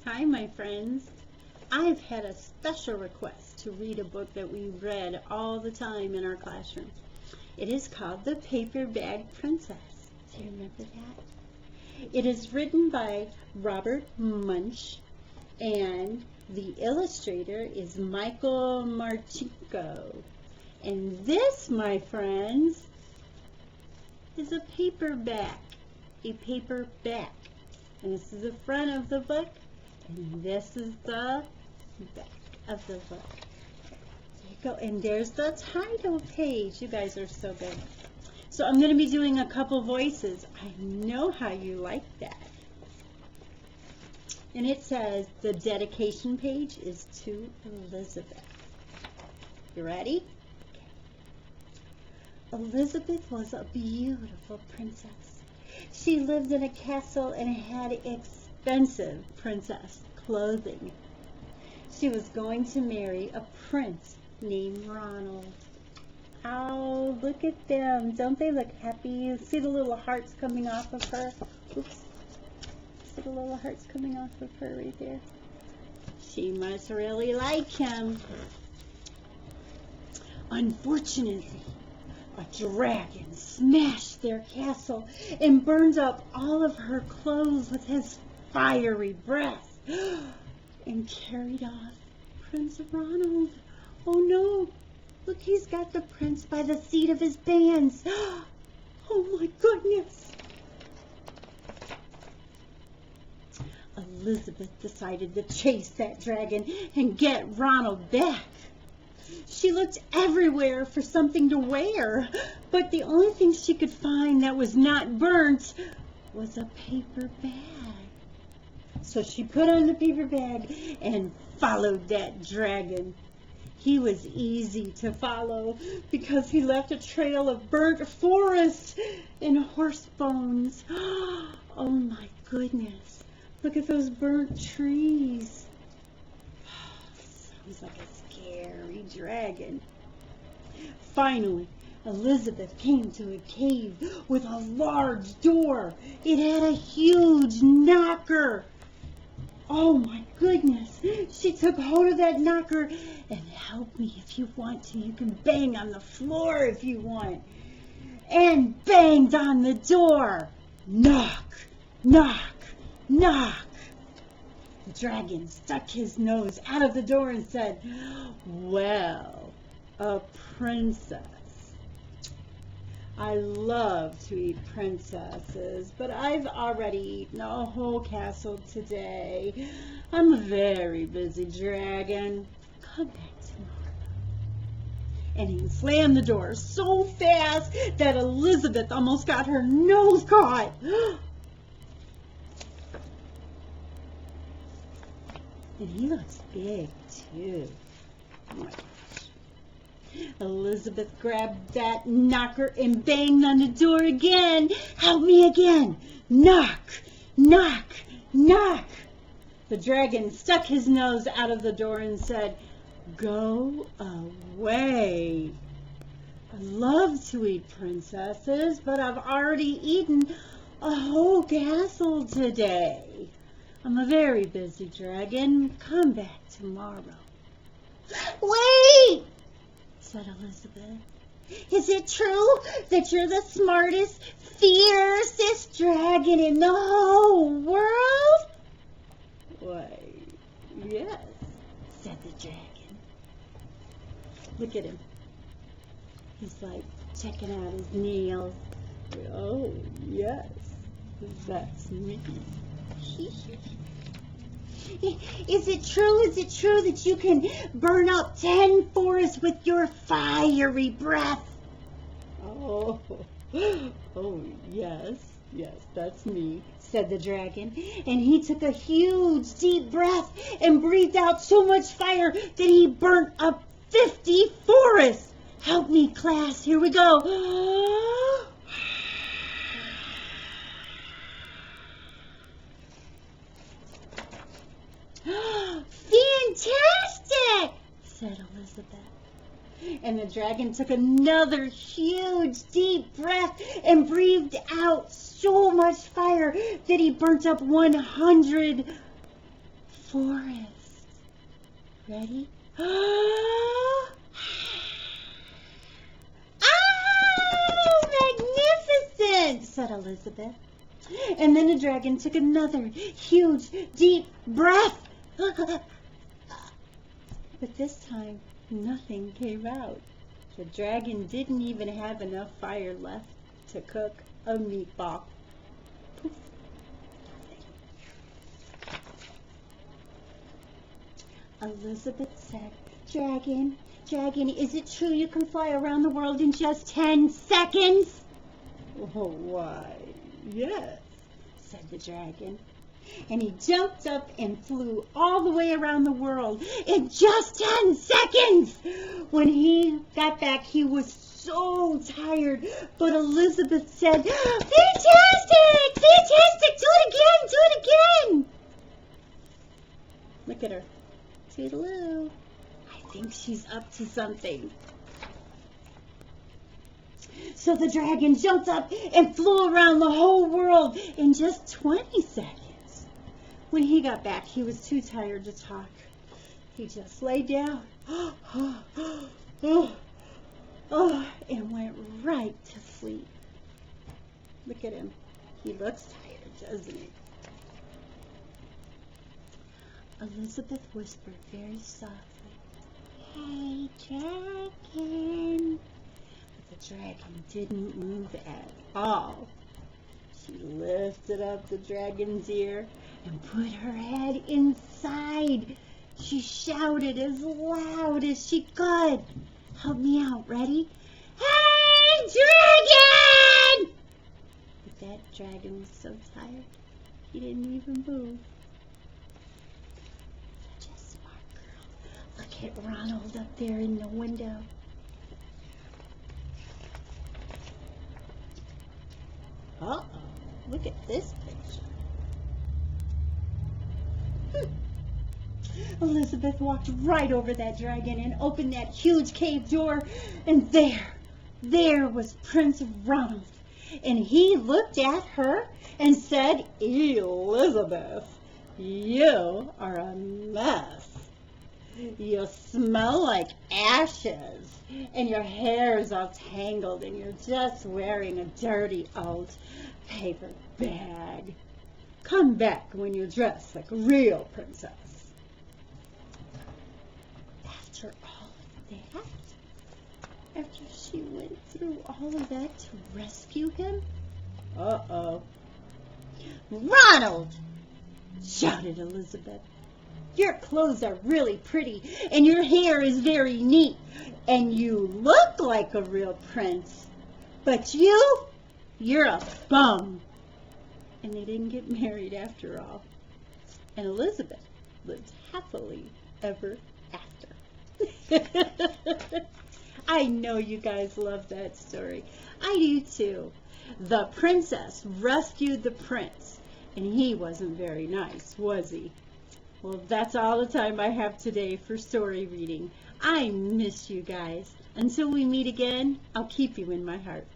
Hi, my friends. I've had a special request to read a book that we read all the time in our classroom. It is called The Paper Bag Princess. Do you remember that? It is written by Robert Munsch, and the illustrator is Martchenko. And this, my friends, is a paperback. A paperback. And this is the front of the book, and this is the back of the book. There you go. And there's the title page. You guys are so good. So I'm going to be doing a couple voices. I know how you like that. And it says the dedication page is to Elizabeth. You ready? Okay. Elizabeth was a beautiful princess. She lived in a castle and had expensive princess clothing. She was going to marry a prince named Ronald. Oh, look at them. Don't they look happy? See the little hearts coming off of her? Oops. See the little hearts coming off of her right there? She must really like him. Unfortunately, a dragon smashed their castle and burned up all of her clothes with his fiery breath and carried off Prince Ronald. Oh no, look, he's got the prince by the seat of his pants. Oh my goodness. Elizabeth decided to chase that dragon and get Ronald back. She looked everywhere for something to wear, but the only thing she could find that was not burnt was a paper bag. So she put on the paper bag and followed that dragon. He was easy to follow because he left a trail of burnt forest and horse bones. Oh my goodness. Look at those burnt trees. Sounds like a scary dragon. Finally, Elizabeth came to a cave with a large door. It had a huge knocker. Oh my goodness. She took hold of that knocker, and help me if you want to. You can bang on the floor if you want. And banged on the door. Knock, knock, knock. The dragon stuck his nose out of the door and said, "Well, a princess. I love to eat princesses, but I've already eaten a whole castle today. I'm a very busy dragon. Come back tomorrow." And he slammed the door so fast that Elizabeth almost got her nose caught. And he looks big, too. Oh, my gosh. Elizabeth grabbed that knocker and banged on the door again. Help me again. Knock, knock, knock. The dragon stuck his nose out of the door and said, "Go away. I love to eat princesses, but I've already eaten a whole castle today. I'm a very busy dragon. Come back tomorrow." "Wait," said Elizabeth. "Is it true that you're the smartest, fiercest dragon in the whole world?" "Why, yes," said the dragon. Look at him. He's like checking out his nails. "Oh, yes, that's me." Is it true that you can burn up 10 forests with your fiery breath?" Oh, yes, that's me," said the dragon. And he took a huge deep breath and breathed out so much fire that he burnt up 50 forests. Help me, class. Here we go. "Fantastic," said Elizabeth. And the dragon took another huge deep breath and breathed out so much fire that he burnt up 100 forest. Ready? Oh, magnificent, said Elizabeth. And then the dragon took another huge, deep breath. But this time, nothing came out. The dragon didn't even have enough fire left to cook a meatball. Poof. Elizabeth said, Dragon, is it true you can fly around the world in just 10 seconds? Oh, why, yes, said the dragon. And he jumped up and flew all the way around the world in just 10 seconds. When he got back, he was so tired. But Elizabeth said, Fantastic! Do it again! Look at her. Toodaloo. I think she's up to something. So the dragon jumped up and flew around the whole world in just 20 seconds. When he got back, he was too tired to talk. He just lay down and went right to sleep. Look at him. He looks tired, doesn't he? Elizabeth whispered very softly, Hey, dragon. But the dragon didn't move at all. She lifted up the dragon's ear and put her head inside. She shouted as loud as she could. Help me out, ready? Hey, dragon! But that dragon was so tired, he didn't even move. Such a smart girl. Look at Ronald up there in the window. Uh-oh, look at this picture. Elizabeth walked right over that dragon and opened that huge cave door, and there was Prince Ronald. And he looked at her and said, Elizabeth, you are a mess. You smell like ashes, and your hair is all tangled, and you're just wearing a dirty old paper bag. Come back when you're dressed like a real princess. After all of that, after she went through all of that to rescue him, uh-oh. Ronald! Shouted Elizabeth. Your clothes are really pretty, and your hair is very neat, and you look like a real prince. But you're a bum. And they didn't get married after all. And Elizabeth lived happily ever after. I know you guys love that story. I do too. The princess rescued the prince, and he wasn't very nice, was he? Well, that's all the time I have today for story reading. I miss you guys. Until we meet again, I'll keep you in my heart.